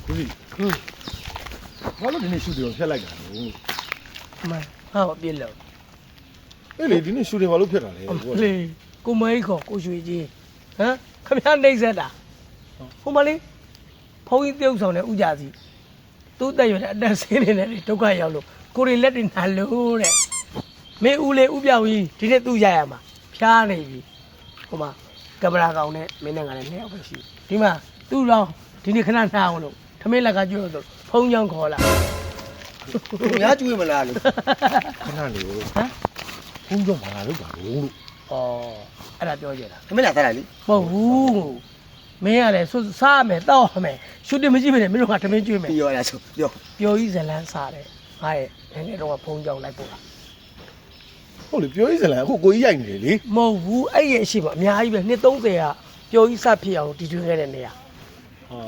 ကိုကြီးဘာလို့ဒီနေ့ရှူတယ်ဖျက်လိုက်တာလဲ မှန်ဟာပြည့်လို့ အဲ့လေဒီနေ့ရှူတယ်ဘာလို့ဖျက်တာလဲ လေကိုမဲခေါ်ကိုရွှေကြီးဟမ်ခမရနှိမ့်ဆက်တာဟိုမလေးဖုန်းကြီးပြုတ်ဆောင်တဲ့ဥကြစီသူ့တက်ရွယ်တဲ့အတက်ဆင်းနေတဲ့ဒုက္ခရောက်လို့ကိုရီလက်တင်နာလို့တဲ့မင်းဦးလေးဥပြောင်ကြီးဒီနေ့သူ့ရရမှာဖျားနေပြီဟိုမှာကင်မရာကောင်နဲ့မင်းနဲ့ကလည်း2ယောက်ပဲရှိဒီမှာသူ့တော့ဒီနေ့ခဏနှာအောင်လို့ထမင်းလက်ကကျွတ်လို့ဖုန်းကြောင်းခေါ်လာ ။ညာကျွေးမလားလို့ ခဏလေးဟမ် ဟမ် ဘုံကြောင့်ဘာလာလို့ပါလို့ ဩအဲ့ဒါပြောကြတာ ။သမီးလာသားလိုက်လေ မဟုတ်ဘူးမင်းကလည်းစားမယ်တောက်မယ်ရှူတင်မရှိမနဲ့မင်းတို့ကထမင်းကျွေးမယ် ။ပြောရဆိုပြော ပျော်ကြီးဇလန်းစားတယ်ငါရဲ့ငယ်ငယ်တော့ဖုန်းကြောင်းလိုက်ပို့တာ ဟုတ်လေပြောရေးစလန်အခုကိုကြီးရိုက်နေတယ်လေ မဟုတ်ဘူးအဲ့ရဲ့အရှိမအများကြီးပဲနှစ်30ကပျော်ကြီးစဖြစ်အောင်တီထွင်ခဲ့တဲ့နေရာ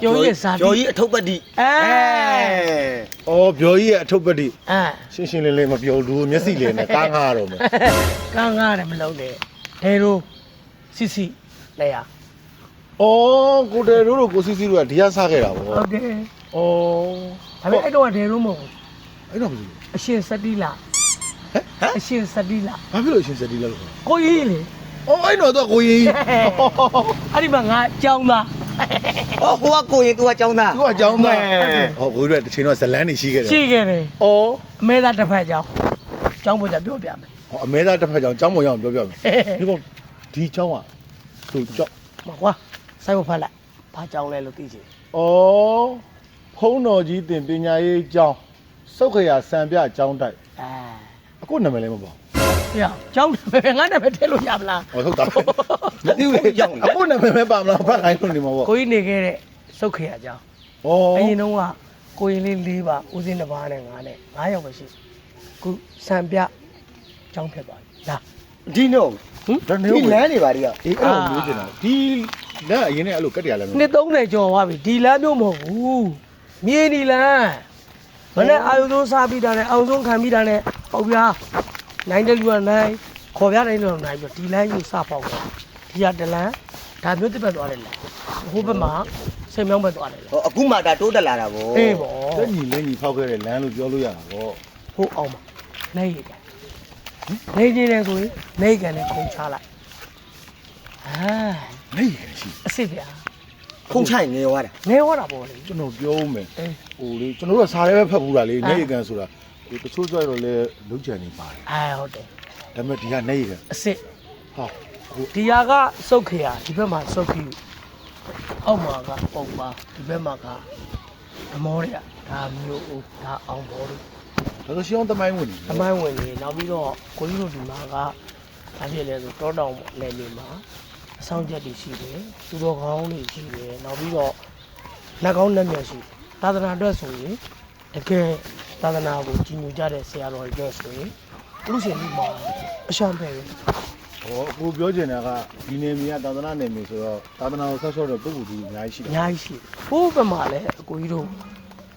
ပျော်ကြီးရဲ့ဇာတိ ကျော်ကြီးအထုပ်ပတ်တိ အဲ ဩပြောကြီးရဲ့အထုပ်ပတိ အဲ ရှင်းရှင်းလင်းလင်းမပြောလို့မျက်စိလေးနဲ့ကားငါရတော့မယ် ကန်းကားတယ်မလုံးနဲ့ဒဲတို့စစ်စစ်လဲရ ဩကိုတယ်တို့ကိုစီစီတို့ကဒီကစားခဲ့တာဗော ဟုတ်တယ် ဩ ဒါပေမဲ့အဲ့တော့ကဒဲတို့မဟုတ်ဘူး အဲ့တော့ဘယ်လို အရှင်စတိလာအရှင်စတိလာ ဘာဖြစ်လို့ရှင်စက်တီလဲလို့ ကိုကြီးလေ ဩအဲ့တော့ကိုကြီး အဲ့ဒီမှာငါကြောင်းသား ။အော်ဟိုကကိုရင်သူကကျောင်းသား သူကအကြောင်းသားဟောကိုကြီးတို့တစ်ချိန်တော့ဇလန်းနေရှိခဲ့တယ် ရှိခဲ့တယ် ဩ အမဲသားတစ်ဖက်ကြောင်းကြောင်းပေါ်ကြပြောပြမယ် ဟောအမဲသားတစ်ဖက်ကြောင့်ကျောင်းပေါ်ရောက်ပြောပြမယ်ဒီကောင်ဒီကျောင်းကသူကျောင်း မကွာစိုက်ဖို့ဖတ်လိုက်ဘာကြောင်းလဲလို့သိချင် ဩဖုံးတော်ကြီးတင်ပညာရေးကျောင်းစုတ်ခရစံပြကျောင်းတိုက် အဲ အခုနာမည်လည်းမပေါ့ ပြကြောင်းပဲငါနဲ့ပဲထဲလို့ရမလား ဟောဟုတ်တာ ။မသိဘူးလေရောက်နေ အခုနာမည်မပါမလားဖတ်ခိုင်းလို့နေမှာပေါ့ ကိုကြီးနေခဲ့တဲ့စုတ်ခေရကြောင်း ဩ အရင်တုန်းကကိုရင်လေး၄ပါးဦးစင်းတစ်ပါးနဲ့ငါနဲ့9ယောက်ပဲရှိခုစံပြကြောင်းဖြစ်သွားပြီလာ ။ဒီနို့ ဒါနေ ဒီ ဦး လမ်းနေပါဒီက အေးအဲ့လိုမျိုးတင်တာဒီလက်အရင်နဲ့အဲ့လိုကတ်တရားလည်းမ နှစ်30ကျော်သွားပြီဒီလမ်းမျိုးမဟုတ်ဘူးမြေဒီလမ်းမနေ့အာယုံဆုံးစားပြီးတာနဲ့အောင်ဆုံးခံပြီးတာနဲ့ပေါ့ဗျာနိုင်တဲ့လူကနိုင်ခေါ်ပြတိုင်းလူကနိုင်ပြီးဒီလမ်းကြီးစပေါက်တယ်ဒီကတလန်းဒါမျိုးတစ်ပတ်သွားတယ်လေဟိုဘက်မှာစိတ်မြောင်းဘက်သွားတယ်လေ ။ဟောအခုမှဒါတိုးတက်လာတာဗော အေးပေါ့ လက်ညီလက်ညီဖောက်ခဲ့တဲ့လမ်းလို့ပြောလို့ရတာပေါ့ ဟိုအောင်မှာနေရကန်နေနေတယ်ဆိုရင်နေကန်နဲ့ခုံချလိုက်အာ နေရရှိ အစ်စ်ဗျာ ။ခုံချိုင်နေသွားတာ နေဟောတာပေါ့လေ ကျွန်တော်ပြောဦးမယ် အေး ဟိုလေကျွန်တော်တို့ကစားရဲပဲဖတ်ဘူးလားလေနေရကန်ဆိုတာဟိုတချို့ကြတော့လေလုံးချန်နေပါတယ် အာဟုတ်တယ် ဒါပေမဲ့ဒီကနေရကန် အစ်စ် ဟောဟို ဒီဟာကစုတ်ခေရဒီဘက်မှာစုတ်ခီအောက်မှာကပုံပါဒီဘက်မှာကဓမောတွေကဒါမျိုးဦးဒါအောင်ဘောတို့ ဒါဆိုရှင်းအောင်တမိုင်းဝင်နေ အမိုင်းဝင်နေနောက်ပြီးတော့ကိုကြီးတို့ဒီမှာကဘာဖြစ်လဲဆိုတောတောင်နယ်မြေမှာအဆောင်ချက်တွေရှိတယ်သူတော်ကောင်းတွေရှိတယ်နောက်ပြီးတော့လက်ကောင်းလက်မြတ်ရှိသာသနာအတွက်ဆိုရင်တကယ်သာသနာကိုကြီးညိုကြတဲ့ဆရာတော်တွေအတွက်ဆိုရင်လူရှင်လူမှာအရှမ်းပဲပဲ ဟောကိုပြောချင်တာကဒီနေမြေကသာသနာနယ်မြေဆိုတော့သာသနာကိုဆက်လျှော့တဲ့ပုဂ္ဂိုလ်ကြီးအများကြီးရှိတယ် အများကြီးရှိတယ်။ဘိုးဘက်မှာလည်းအကိုကြီးတို့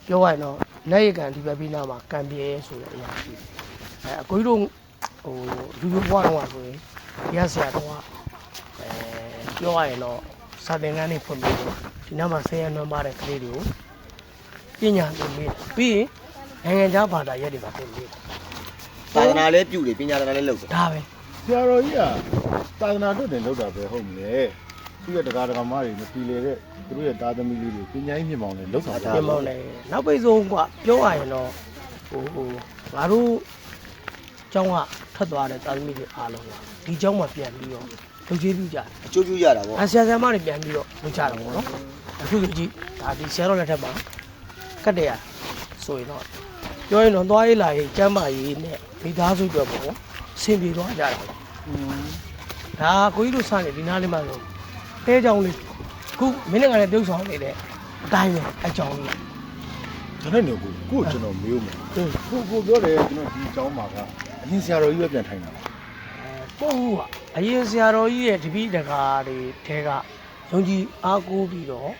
ပြောရရင်တော့လက်ရကန်ဒီဘက်ပြီးနားမှာကံပြေဆိုတဲ့အရာရှိတယ်။အကိုကြီးတို့ဟိုလူလူဘွားတော့ဆိုရင်ရဆရာတော်ကပြောရရင်တော့စာသင်ခန်းလေးဖွင့်ပြီးတော့ဒီနားမှာဆယ်ရနွမ်းပါတဲ့ကလေးတွေကိုပညာသင်ပေးတယ်။ပြီးရင်နိုင်ငံခြားဘာသာရပ်တွေပါသင်ပေးတယ် ။သာသနာလည်းပြုတယ်ပညာသာလည်းလုပ်တယ် ။ဒါပဲ ဆရာတော်ကြီးကသာသနာအတွက်တင်လောက်တာပဲဟုတ်မလဲသူ့ရဲ့တရားဓမ္မတွေမပြည်လေတဲ့သူတို့ရဲ့သားသမီးလေးတွေပညာရေးမြင့်မောင်နဲ့လောက်ဆောင်တာ ပြင်မောင်းတယ်။နောက်ပိတ်ဆုံးကပြောရရင်တော့ငါတို့ကျောင်းကထွက်သွားတဲ့တာသမီတွေအားလုံးကဒီကျောင်းမှာပြန်ပြီးတော့လူကြီးလူကြတယ် ။အကျိုးပြုရတာဗော ။ဆရာဆရာမတွေပြန်ပြီးတော့လုပ်ကြတာပေါ့နော်။အခုကြည့်ဒါဒီဆရာတော်လက်ထက်မှာကတ်တရဆိုရင်တော့ပြောရင်တော့သွားရေးလာရေးကျမ်းမာရေးနဲ့မိသားစုအတွက်ပေါ့ဆင်ပြေသွားကြတာပေါ့။ဒါကိုကြီးတို့စနေဒီနားလေးမှာဆိုတဲကြောင်လေးခုမင်းနဲ့ငါနဲ့ပြုတ်ဆောင်နေတဲ့အတိုင်းပဲအကြောင်းလေး ဒါနဲ့နေကိုကျွန်တော်မေးဦးမယ်ကိုပြောတယ်ကျွန်တော်ဒီအကြောင်းမှာကအရင်ဆရာတော်ကြီးပဲပြန်ထိုင်တာ ပို့ဘူးကအရင်ဆရာတော်ကြီးရဲ့တပည့်တကာတွေထဲကယုံကြည်အားကိုးပြီးတော့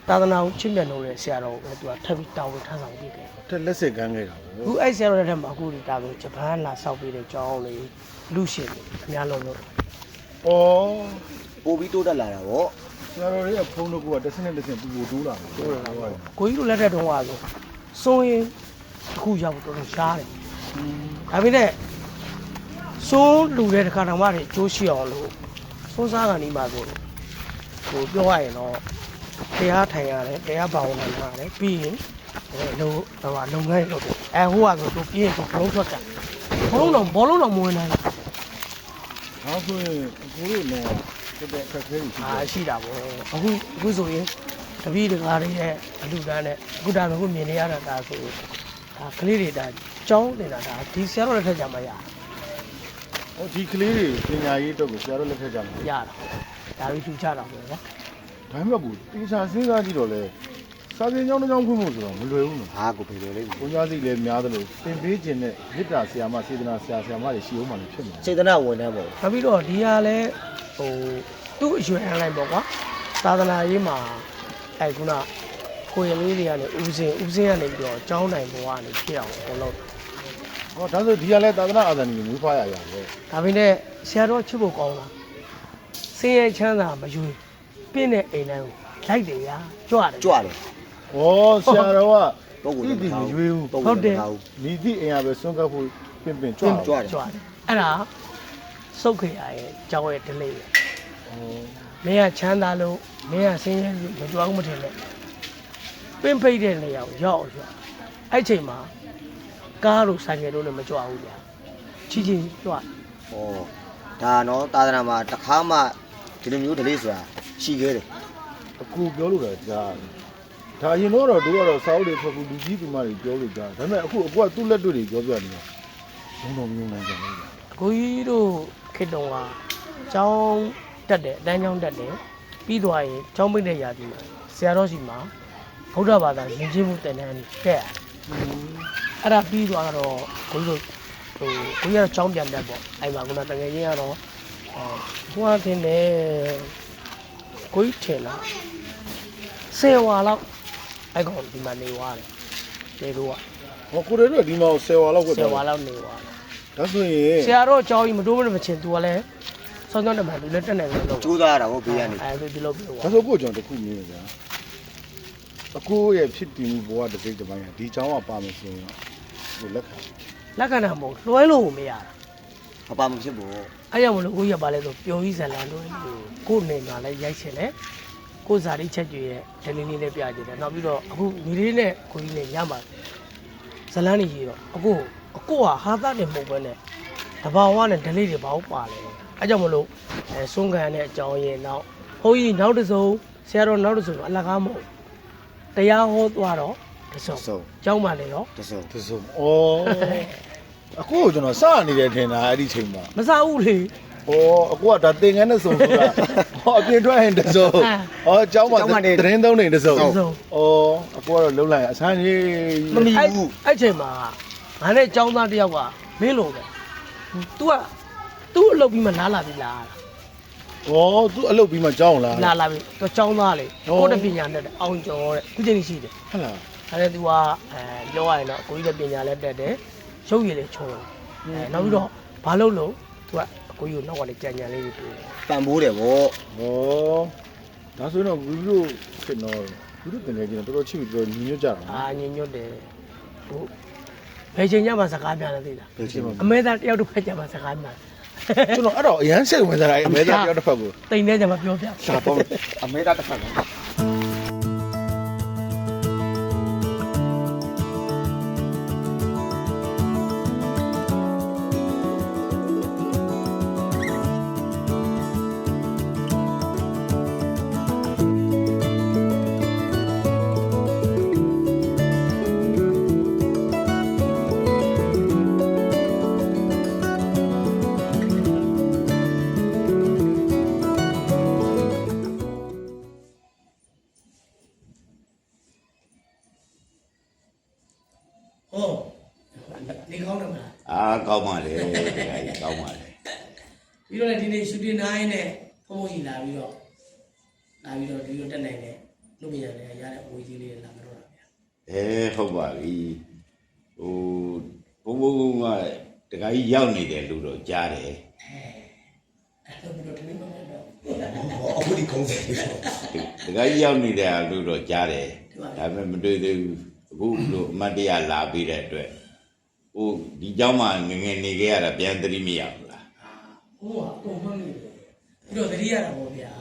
သာသနာကိုချစ်မြတ်လို့တဲ့ဆရာတော်ကိုသူကထပ်ပြီးတာဝန်ထမ်းဆောင်ပေးတယ် တက်လက်စစ်ကမ်းခဲ့တာ ။ ပေါ့ အခုအဲ့ဆရာတော်ရဲ့ထက်မှာအခုဒီတာဝန်ဂျပန်လာဆောက်ပေးတဲ့ကျောင်းလေးလူရှင်တွေအများလုံးလို့ ဩ ။ပို့ပြီးတိုးတက်လာတာဗော တ ရာတော်ရဲ့ဖုန်းတို့ကတစ်စနစ်တစ်စနစ်ပူပူတိုးလာတယ်တိုးလာတော့ ကိုကြီးတို့လက်ထက်တုန်းကဆိုစိုးရင်တစ်ခုရောက်တော့တော်ရှားတယ်ဒါပေမဲ့စိုးလူတဲ့တခါတော့မှတွေကျိုးရှိအောင်လို့စိုးစားကနေမှဆိုကိုပြောရရင်တော့တရားထိုင်ရတယ်တရားပါဝင်နိုင်ရတယ်ပြီးရင်လုပ်ငန်းလုပ်တယ်ဟိုကဆိုသူပြီးရင်ဘလုံးထွက်တယ်ဘောလုံးတော့မဝင်နိုင်ဘူး ။ဒါဆိုရင်ကိုတို့လည်းတက်တဲ့အခက်အခဲတွေရှိတယ် ရှိတာပေါ့အခုဆိုရင်တပည့်တကားတွေရဲ့အလူတန်းနဲ့အခုဒါမျိုးမြင်နေရတာဒါဆိုဒါကလေးတွေဒါကြောင်းနေတာဒါဒီဆရာတော်လက်ထက်ကြမှာရ ။ဟောဒီကလေးတွေပညာရေးအတွက်ကိုဆရာတို့လက်ထက်ကြမှာ ရတာဒါပြီးထူချတာပေါ့နော် ။ဒါမှမဟုတ်ဘူးတေချာစဉ်းစားကြည့်တော့လေစာသင်ကျောင်းတစ်ကျောင်းဖွင့်ဖို့ဆိုတော့မလွယ်ဘူးနော် ဟာကိုဖေလိုလေး ။ဘုရားစီလည်းများသလိုသင်ပေးခြင်းနဲ့မေတ္တာဆရာမစေတနာဆရာဆရာမတွေရှိအောင်မှလည်းဖြစ်မှာ စေတနာဝန်ထမ်းပေါ့ နောက်ပြီးတော့ဒီဟာလဲဟိုသူ့အရွယ်အလိုက်ပေါ့ကွာသာသနာရေးမှာခုနကိုရလေးတွေကနေဦးစင်းကနေပြီးတော့ကျောင်းနိုင်ဘဝကနေဖြစ်အောင်လုပ် ။ဟောဒါဆိုဒီကလည်းသာသနာအာဇာနည်ကိုမူဖားရရပဲ ဒါပေမဲ့ဆရာတော်ချစ်ဖို့ကောင်းလားစင်းရဲချမ်းသာမယူပြင်းတဲ့အိမ်တိုင်းကိုလိုက်တယ်ဗျာကြွတယ် ကြွတယ် ။ဟောဆရာတော်က ပုံကို ဒီဒီမရွေးဘူး ပုံကိုမထားဘူး ။မိသည့်အိမ်ကပဲစွန့်ကပ်ဖို့ပင်ကြွ ကြွတယ် ကြွတယ်အဲ့ဒါစုတ်ခေရရဲ့ကျောင်းရဲ့ဒလေးပဲ ။ဟော မင်းကချမ်းသာလို့မင်းကစင်းရဲမကြွအောင်မထင်နဲ့ပင်ဖိတ်တဲ့နေရာကိုရောက်အောင်ကြွအဲ့ချိန်မှာကားလို့ဆိုင်ကယ်လို့လည်းမကြွဘူးဗျာချီချင်းကြွ ဟောဒါနော်သာသနာမှာတစ်ခါမှဒီလိုမျိုးဒလေးဆိုတာရှိခဲ့တယ် အခုပြောလို့လည်းကြားတယ်။ဒါအရင်တော့တို့ကတော့စာအုပ်တွေဖတ်ဖို့လူကြီးသူမတွေပြောလို့ကြားတယ်။ဒါပေမဲ့အခုကသူ့လက်တွေ့တွေပြောပြနေတာ။ဘုံတော်မျိုးနိုင်ကြတယ် ကိုကြီးတို့ခေတ္တကကျောင်းတက်တယ်အတန်းကျောင်းတက်တယ်ပြီးသွားရင်ကျောင်းပိတ်တဲ့ရာသီမှာဆရာတော်ရှိမှာဗုဒ္ဓဘာသာယဉ်ကျေးမှုတန်တန်းတက်အဲ့ဒါပြီးသွားတော့ကိုကြီးတို့ကိုကြီးကတော့ကျောင်းပြန်တက်ပေါ့အဲ့မှာကတကယ်ကြီးကတော့ဘုရားတင်တယ်ကိုကြီးထင်လား10ဝါလောက်အဲ့ကောင်ဒီမှာနေသွားတယ်နေတော့ ။ဟောကိုတွေတော့ဒီမှာ10ဝါလောက်ကွက် 10ဝါလောက်နေသွားတယ် ဒါဆိုရင် ဆရာတော်ကျောင်းကြီးမတိုးမချင်သူကလည်းစောင်းစောင်းတမန်သူလည်းတက်နိုင်လို့လုပ် ကြိုးစားရတာပေါ့ဘေးကနေ အဲ့ဒီလိုပြော ဒါဆိုကိုကျွန်တော်တခုမြင်ရကြ။အခုရဲ့ဖြစ်တည်မှုဘဝတစ်စိတ်တစ်ပိုင်းကဒီချောင်းကပါမယ်ဆိုရင်ဟိုလက်ခံ လက္ခဏာမဟုတ်လွှဲလို့မရတာ မပါမဖြစ်ဘူး အဲ့ကြောင့်မလို့ကိုကြီးကပါလဲဆိုပျော်ကြီးဇလန်တို့ကိုနေမှာလည်းရိုက်ချင်တယ်ကိုဇာတိချက်ကျွေရဲ့ဒလင်းလေးနဲ့ပြကြတယ်နောက်ပြီးတော့အခုမိလေးနဲ့ကိုကြီးနဲ့ညမှာဇလန်ကြီးတော့အခုကဟာသားတယ်မဟုတ်ပဲနဲ့တဘာဝနဲ့ဒလေးတွေဘာလို့ပါလဲအဲ့ကြောင့်မလို့ဆုံးခံရတဲ့အကြောင်းရဲ့နောက်ဘုန်းကြီးနောက်တစ်စုံဆရာတော်နောက်တစ်စုံအလကားမဟုတ်တရားဟောသွားတော့တစ်စုံကျောင်းမှလည်းတော့ တစုံ ။သူစုံ။အော်အခုကျွန်တော်စနေတယ်ထင်တာအဲ့ဒီချိန်မှာ မစားဘူးလေ ။အော်အခုကဒါသင်္ကန်းနဲ့စုံဆိုတာ။ဟောအပြင်ထွက်ရင်တစုံ။အော်ကျောင်းမှာသတင်းသုံးနေတစုံ။အော်အခုကတော့လုံးလိုက်အဆန်းကြီး မမီဘူး အဲ့ချိန်မှာငါနဲ့ចောင်းသားတယောက်ကမင်းလိုပဲ तू ကသူ့အလုပ်ပြီးမှလာပြီးလာ ။အော်သူအလုပ်ပြီးမှကျောင်းလာ လာပြီးသူចောင်းသားလေကိုတဲ့ပညာနဲ့အောင်ကျော်တဲ့ခုချိန်ရှိတယ် ဟုတ်လား အဲ့ဒါ तू ကပြောရရင်တော့ကိုကြီးတဲ့ပညာလည်းတက်တယ်ရုပ်ရည်လည်းချုံနောက်ပြီးတော့ဘာလို့လို့ तू ကအကိုကြီးကိုနောက်ကနေကြံကြံလေးတွေတွေ့တယ် ပံပိုးတယ်ဗော ။ဟောဒါဆိုတော့ဘူးတို့ဖြစ်တော့ဘူးတို့တင်နေကြတယ်တော်တော်ချစ်ပြီးတော်ညီညွတ်ကြတာ ညင်ညွတ်တယ်ဟုတ်ဘယ်ချိန်ညမှာစကားပြန်လဲသိလား ဘယ်ချိန်မှာ အမေသားတယောက်တစ်ဖက်ကြမှာစကားပြန် ကျွန်တော်အဲ့တော့အရန်စိတ်ဝင်စားတာအမေသားတယောက်တစ်ဖက်ကို တိမ်နေကြမှာပြောပြ ဒါပေါ့အမေသားတစ်ခါတော့ ဟုတ်နေကောင်းတယ်မလား အားကောင်းပါလေတရားကြီးကောင်းပါလေ ပြီးတော့လည်းဒီနေ့ရှူတင်နိုင်နဲ့ဖုန်းဖုန်းကြီးလာပြီးတော့ဒီလိုတက်နိုင်တယ်လူပညာလည်းရတဲ့အဝေးကြီးလေးလာမတော့တာဗျာ ဟုတ်ပါပြီဟိုဘုံဘုံကတရားကြီးရောက်နေတယ်လို့တော့ကြားတယ် အဲ့တော့ပြီးတော့ဒီနေ့မှတော့ အခုဒီခုံးတယ် တကယ်ရောက်နေတဲ့လူတော့ကြားတယ်ဒါပေမဲ့မတွေ့သေးဘူးအခုလို့အမတ်တရလာပြီးတဲ့အတွက်ဟိုဒီเจ้าမှငငယ်နေခဲ့ရတာပြန်သတိမရဘူးလား ဟိုကအကုန်မှန်းနေတယ်ပြီးတော့သတိရတာပေါ့ဗျာ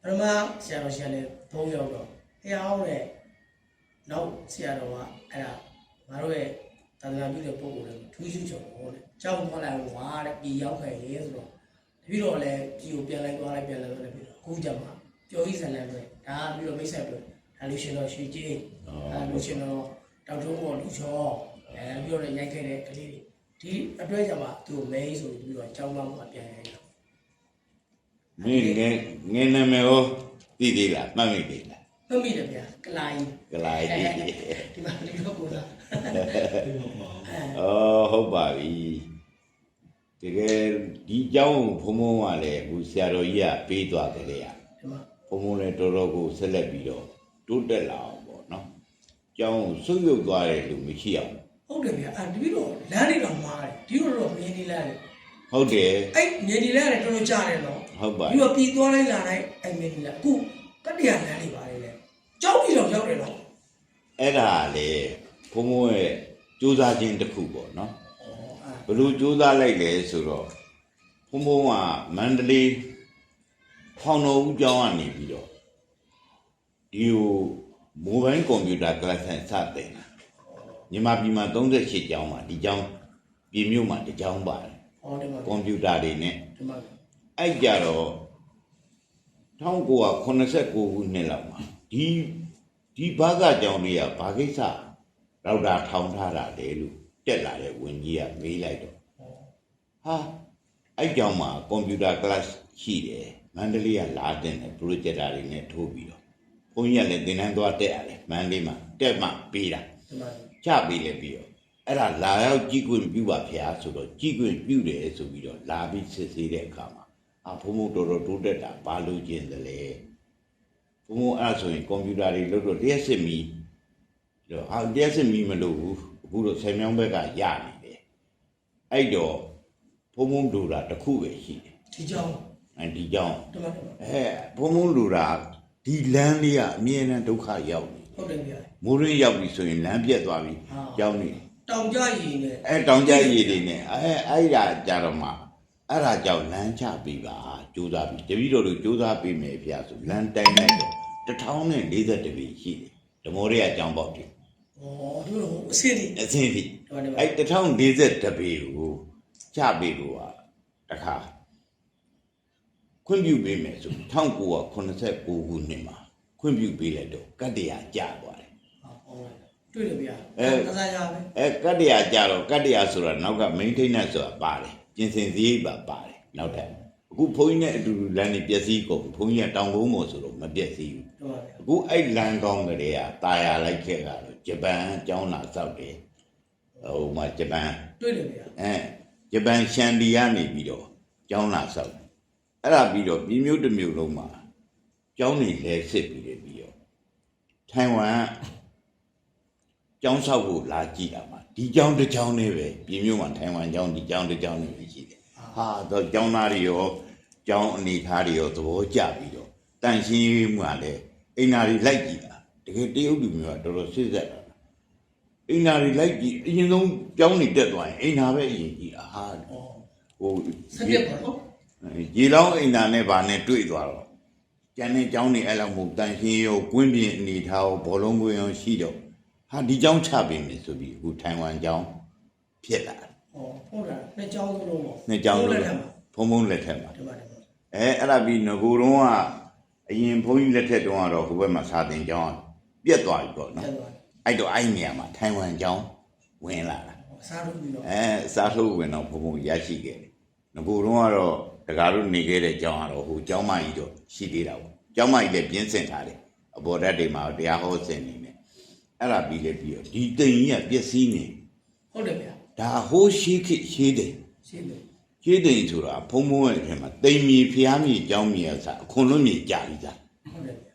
ပရမဆရာတော်လည်းသုံးရောက်တော့တရားဟောတဲ့နောက်ဆရာတော်ကအဲ့ဒါငါတို့ရဲ့သာသနာပြုတဲ့ပုံကိုလည်းထူးထူးချော်ဟောတယ်ကြောက်ခေါ်လိုက်ဝါတဲ့ပြည်ရောက်ခဲ့ရေဆိုတော့ပြီးတော့လည်းပြည်ကိုပြန်လိုက်သွားလိုက်ပြန်လိုက်သွားလိုက်ပြီးတော့အခုကြမှာပြောဤဇလန်ပဲဒါပြီးတော့မိတ်ဆက်ပြောဒါလူရှင်တော်ရွှေကြီးလူရှင်တော်တောက်တုံးပေါ်လူချောပြီးတော့လည်းရိုက်ခဲ့တဲ့ကလေးဒီအတွက်ကြမှာသူ့မဲဆိုပြီးတော့ကြောင်းပေါင်းကပြန်ရိုက်တာမင်းငယ်နာမည်ရောသိသေးလားမှတ်မိသေးလား မှတ်မိတယ်ဗျာကလိုင်း ကလိုက်ဒီ ဒီမှာဒီတော့ကိုသာ ဟုတ်ပါပြီတကယ်ဒီเจ้าဘုံဘုံကလည်းအခုဆရာတော်ကြီးကပေးသွားကြတယ် ဒီမှာ ဘုံဘုံလည်းတော်တော်ကိုဆက်လက်ပြီးတော့တိုးတက်လာအောင်ပေါ့နော်เจ้าဆုပ်ယုပ်သွားတယ်လို့မရှိအောင် ဟုတ်တယ်ဗျာဒီပြီးတော့လမ်းတွေတော့မားတယ်ဒီလိုတော့မြင်နေလား ဟုတ်တယ် အဲ့မြင်နေလားတော်တော်ကြားတယ်နော် ဟုတ်ပါ ပြီးတော့ပြီးသွားလိုက်လာလိုက်အဲ့မြင်နေလားအခုကတ္တရာလမ်းတွေပါတယ်လေကြောက်ပြီးတော့ရောက်တယ်နော် အဲ့ဒါလေဘုံဘုံရဲ့စူးစမ်းခြင်းတစ်ခုပေါ့နော်ဘလို့စူးစမ်းလိုက်လဲဆိုတော့ဘုံဘုံကမန္တလေးဖောင်တော်ဦးကျောင်းကနေပြီးတော့ဒီမိုဘိုင်းကွန်ပျူတာကလပ်ဆန်စတင်တာမြန်မာပြည်မှာ38ကျောင်းမှာဒီကျောင်းပြည်မြို့မှာတစ်ကျောင်းပါတယ် ဟောတယ်မှာ ကွန်ပျူတာတွေနဲ့ ဒီမှာ အဲ့ကြတော့1989ခုနှစ်လောက်မှာဒီဘာကကျောင်းတွေကဘာကိစ္စတော့တာထောင်ထားတာလေလို့တက်လာတဲ့ဝင်ကြီးကမေးလိုက်တော့ဟာအဲ့ကျောင်းမှာကွန်ပျူတာကလပ်ရှိတယ်မန္တလေးကလာတင်တယ်ပရိုဂျက်တာတွေနဲ့ထိုးပြီးတော့ဘုန်းကြီးကလည်းသင်တန်းသွားတက်ရတယ်မန္တလေးမှာတက်မှပေးတာ ဒီမှာ ချပေးလေပြီးတော့အဲ့ဒါလာရောက်ကြည့်ခွင့်ပြုပါဗျာဆိုတော့ကြည့်ခွင့်ပြုတယ်ဆိုပြီးတော့လာပြီးစစ်ဆေးတဲ့အခါမှာဘုံဘုံတော်တော်တိုးတက်တာဘာလို့ကျင်တယ်လဲဘုံဘုံအဲ့ဆိုရင်ကွန်ပျူတာတွေလို့တော့လျှက်စစ်မီတော့လျှက်စစ်မီမလို့ဘူးအခုတော့ဆယ်မြောင်းဘက်ကရနေတယ်အဲ့တော့ဘုံဘုံတို့တာတစ်ခုပဲရှိတယ် ဒီကြောင်း ဒီကြောင့် ဒီမှာ ဘုံဘုံတို့တာဒီလမ်းလေးကအမြဲတမ်းဒုက္ခရောက်နေ ဟုတ်တယ်ဗျာ မိုးရင်းရောက်ပြီဆိုရင်လမ်းပြတ်သွားပြီကြောင်းနေ တောင်ကြရည်နဲ့ တောင်ကြရည်တွေနဲ့အဲ့ဒါကြတော့မှအဲ့ဒါကြောင့်လမ်းချပေးပါကြိုးစားပြီးတပည့်တော်တို့ကြိုးစားပေးမယ်ဗျာဆိုလမ်းတိုင်းလိုက်တော့1042ပြီရှိတယ်ဓမောရအကြောင်းပေါက်တယ် ဩဒီလိုအစင်းဒီ အစင်းပြီအဲ့1042ပြီကိုချပေးလို့တခါခွင့်ပြုပေးမယ်ဆို1989ခုနှစ်မှာခွင့်ပြုပေးလိုက်တော့ကတ္တရာကျသွားတယ် ဟုတ်တွေ့တယ်ဗျာကစားရပဲ ကတ္တရာကြတော့ကတ္တရာဆိုတာနောက်က maintenance ဆိုတာပါတယ်ပြင်ဆင်စည်းပါတယ်နောက်ထပ်အခုဘုန်းကြီးနဲ့အတူတူလမ်းနေပျက်စီးကုန်ဘုန်းကြီးကတောင်ကုန်းပေါ်ဆိုတော့မပျက်စီးဘူး ဟုတ်ပါဗျာ အခုအဲ့လမ်းကောင်းကလေးကတာယာလိုက်ခဲ့တာတော့ဂျပန်ကျောင်းလာစောက်တယ်ဟိုမှာဂျပန် တွေ့တယ်ဗျာ ဂျပန်ရှန်ဒီကနေပြီးတော့ကျောင်းလာစောက်အဲ့ဒါပြီးတော့ပြည်မျိုးတစ်မျိုးလုံးမှာကျောင်းနေလဲစစ်ပြီးတယ်ပြီးတော့ထိုင်ဝမ်ကျောင်းဆောက်ဖို့လာကြည့်တာမှာဒီကျောင်းတစ်ကျောင်းနဲ့ပဲပြည်မျိုးမှာထိုင်ဝမ်ကျောင်းဒီကျောင်းတစ်ကျောင်းနဲ့ပဲရှိတယ်ဟာတော့ကျောင်းသားတွေရောကျောင်းအနေထားတွေရောသဘောကျပြီးတော့တန်ရှင်းမှုကလည်းအိမ်နာတွေလိုက်ကြည့်တာတကယ်တရုတ်လူမျိုးကတော်တော်စစ်ဆက်တာအိမ်နာတွေလိုက်ကြည့်အရင်ဆုံးကျောင်းနေတက်သွားရင်အိမ်နာပဲအရင်ကြည့်ဟာဟို စက်ပြပါနော် ရေလောင်းအိမ်နာနဲ့ဗာနဲ့တွေ့သွားတော့ကျန်တဲ့ကျောင်းတွေအဲ့လောက်မဟုတ်တန်ရှင်းရောကွင်းပြင်အနေထားရောဘောလုံးကွင်းရောရှိတော့ဟာဒီကျောင်းချပေးမယ်ဆိုပြီးအခုထိုင်ဝမ်ကျောင်းဖြစ်လာတယ် ဟုတ်တာနှစ်ကျောင်းစလုံးပေါ့ နှစ်ကျောင်းလုံးဖုံဖုံလက်ထက်မှာ ဒီမှာဒီမှာ အဲ့ဒါပြီးငကိုတုံးကအရင်ဘုန်းကြီးလက်ထက်တုန်းကတော့ဟိုဘက်မှာစာသင်ကျောင်းပြက်သွားပြီပေါ့နော်အဲ့တော့အဲ့နေရာမှာထိုင်ဝမ်ကျောင်းဝင်လာတာ စားလို့ပြီးတော့ စားထုတ်ဝင်တော့ဘုံဘုံရရှိခဲ့တယ်ငကိုတုံးကတော့တကားတို့နေခဲ့တဲ့ကျောင်းကတော့ဟိုကျောင်းမကြီးတော့ရှိသေးတာပေါ့ကျောင်းမကြီးလည်းပြင်းစင်ထားတယ်အပေါ်ဓာတ်တွေမှာတရားဟောစင်နေတယ်အဲ့ဒါပြီးလည်းပြီးတော့ဒီတိမ်ကြီးကပျက်စီးနေ ဟုတ်တယ်ဗျာ ဒါဟိုးရှိခိရှိတယ် ရှင်းတယ် ရှိတယ်ဆိုတာဖုံဖုံရဲ့အထက်မှာတိမ်မြေဖျားမြေကျောင်းမြေအစားအခွန်လွတ်မြေကြာပြီသား ဟုတ်တယ်ဗျာ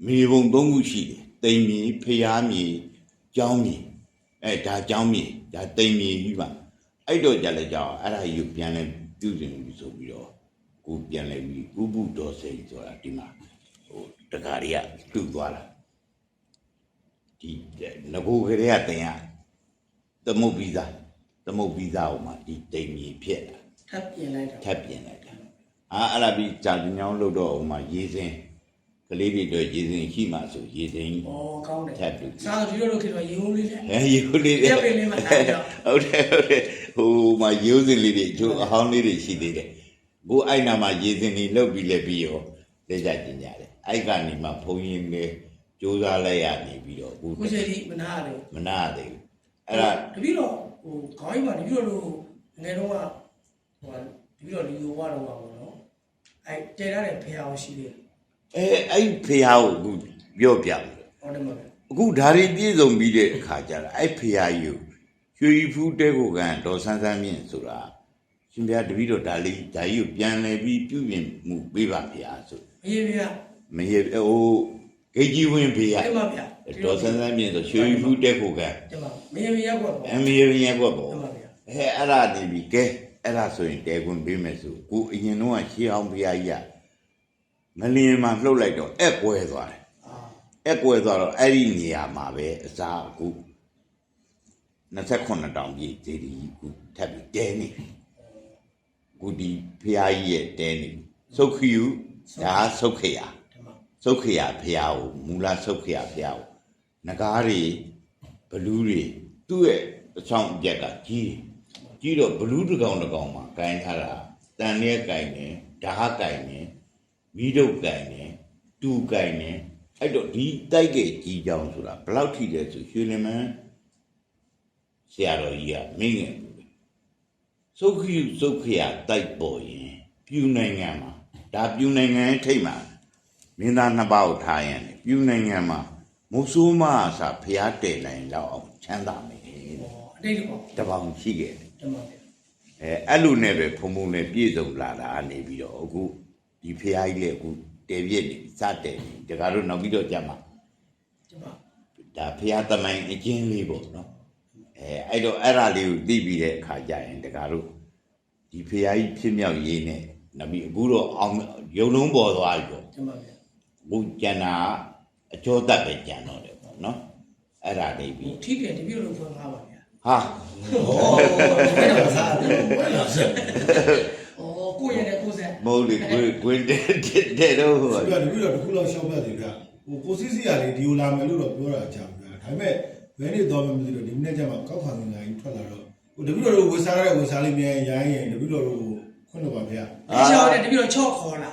မြေပုံ၃ခုရှိတယ်တိမ်မြေဖျားမြေကျောင်းမြေဒါကျောင်းမြေဒါတိမ်မြေကြီးပါအဲ့တော့ကြလဲကြောင်းအဲ့ဒါကြီးကိုပြန်လဲပြုစုနေပြီဆိုပြီးတော့ ကိုပြန်လဲပြီးဥပုဒေါ်စိန်ဆိုတာဒီမှာဟိုတကားတွေကတူသွားတာဒီငကိုကလေးကတင်ရသမုတ်ပြီးသားဟိုမှာဒီတိမ်ကြီးဖြစ်လာထပ်ပြင်လိုက်တာအဲ့ဒါပြီးကြာညောင်းလို့တော့ဟိုမှာရေစင်းကလေးတွေတော့ရေစင်းရှိမှဆိုရေစင်းဩကောင်းတယ်ထပ်တူစားဒီလိုခေတော့ရေဦးလေးနဲ့ရေဦးလေးနဲ့ပြင်းလေးမှထားကြဟုတ်တယ်ဟိုမှာရေဦးစင်းလေးတွေသူအဟောင်းလေးတွေရှိသေးတယ်ကိုအဲ့နာမှာရေစင်းတွေလှုပ်ပြီးလဲပြီးရောလက်ကြကျင်ကြတယ်အဲ့ကနေမှဘုံရင်လေးကြိုးစားလိုက်ရနေပြီးတော့ကိုရှိတိမနာရတယ်အဲ့ဒါတပည့်တော့ဟိုခေါင်းကြီးမှာတပည့်တော်တို့ငယ်တော့ကဟိုတပည့်တော်လူရောတော့ပါဘောနော်အဲ့တဲရတဲ့ဖေအောင်ရှိသေးတယ်အဲ့ဖေအောင်ကိုပြောပြတယ်ဟုတ်တယ်မဟုတ်အခုဓာရီပြည့်စုံပြီးတဲ့အခါကျတော့အဲ့ဖေအောင်ယူရွှေဖူးတဲကိုကန်ဒေါ်ဆန်းဆန်းမြင့်ဆိုတာရှင်ဗျာတပည့်တော်ဒါကြီးကိုပြန်လဲပြီးပြုပြင်မှုပေးပါဗျာဆိုမရေဟိုဂိတ်ကြီးဝင်းဖေးရအဲ့ပါဗျာဒေါ်ဆန်းဆန်းမြင့်ဆိုရွှေဖူးတဲကိုကန်မရေရက်ကွက်ပေါ့အဲ့ဒါနေပြီကဲအဲ့ဒါဆိုရင်တဲခွန်းပေးမယ်ဆိုကိုအရင်တော့ရှေးအောင်ဖရာကြီးကမလင်းမှာလှုပ်လိုက်တော့အဲ့ကွဲသွားတယ်တော့အဲ့ဒီနေရာမှာပဲအစားအခု28တောင်ပြည့်ဈေးကြီးခုထပ်ပြီးတဲနေခုဒီဖရာကြီးရဲ့တဲနေစုတ်ခယူဒါစုတ်ခရာဖရာကိုမူလစုတ်ခရာဖရာကိုငကားတွေဘလူးတွေသူ့ရဲ့အချောင်းအပြက်ကကြီးတော့ဘလူးတစ်ကောင်မှာဂိုင်းထားတာတန်နဲ့ဂိုင်းနေဓာတ်ဂိုင်းနေမီးတုပ်ဂိုင်းနေတူဂိုင်းနေအဲ့တော့ဒီတိုက်ကေကြီးကြောင်ဆိုတာဘယ်လောက်ထိလဲဆိုရွှေလင်မန်းဆရာတော်ကြီးကမင်းငယ်စုတ်ခရတိုက်ပေါ်ရင်ပြူနိုင်ငံမှာဒါပြူနိုင်ငံရဲ့ထိတ်မှာမင်းသားနှစ်ပါးကိုထားရင်ပြူနိုင်ငံမှာမုဆိုးမဆာဖျားတယ်နိုင်လောက်အောင်ချမ်းသာမယ်အတိတ်ပေါ့တပေါင်းရှိခဲ့တယ်အဲ့လိုနဲ့ပဲဖုံနဲ့ပြည့်စုံလာတာနေပြီးတော့အခုဒီဖျားကြီးလည်းအခုတယ်ပြည့်နေစတယ်တကားတို့နောက်ပြီးတော့ကြမှာဒါဖျားသမိုင်းအကျဉ်းလေးပေါ့နော်အဲ့တော့အဲ့ဒါလေးကိုသိပြီးတဲ့အခါကျရင်တကားတို့ဒီဖျားကြီးဖြစ်မြောက်ရေးနဲ့နောက်ပြီးအခုတော့အောင်ရုံလုံးပေါ်သွားပြီပေါ့ဘုကျန်တာအကျော်တက်ပဲကျန်တော့တယ်ပေါ့နော်အဲ့ဒါလေးပြီးထိတယ်တပြည့်လို့ဖွင့်ထားပါဗျာဟာကိုရတဲ့ကိုဆက်မဟုတ်လေကိုတဲ့တော့ဟိုတပြည့်တော့တစ်ခုလောက်ရှောက်ပြတယ်ဗျာဟိုကိုစီစီကလေဒီလိုလာမယ်လို့တော့ပြောတာကြာဗျာဒါပေမဲ့ဘယ်နေတော့မှမသိတော့ဒီနေ့ကျမှကောက်ခံနေတာကြီးထွက်လာတော့ဟိုတပြည့်တော့ဝေစားရတဲ့ဝေစားလေးမြန်ရိုင်းရင်တပြည့်တော့ခွင့်တော့ပါဗျာဒီချောင်းနဲ့တပြည့်တော့ချော့ခေါ်လာ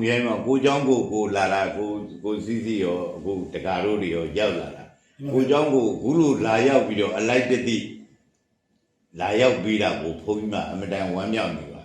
မြိုင်းမှာကိုเจ้าကိုလာတာကိုစီစီရောအခုတကာတို့တွေရောရောက်လာတာကိုเจ้าကိုခုလိုလာရောက်ပြီးတော့အလိုက်တတိလာရောက်ပြီးတာကိုဘုန်းကြီးမအမတန်ဝမ်းမြောက်နေပါ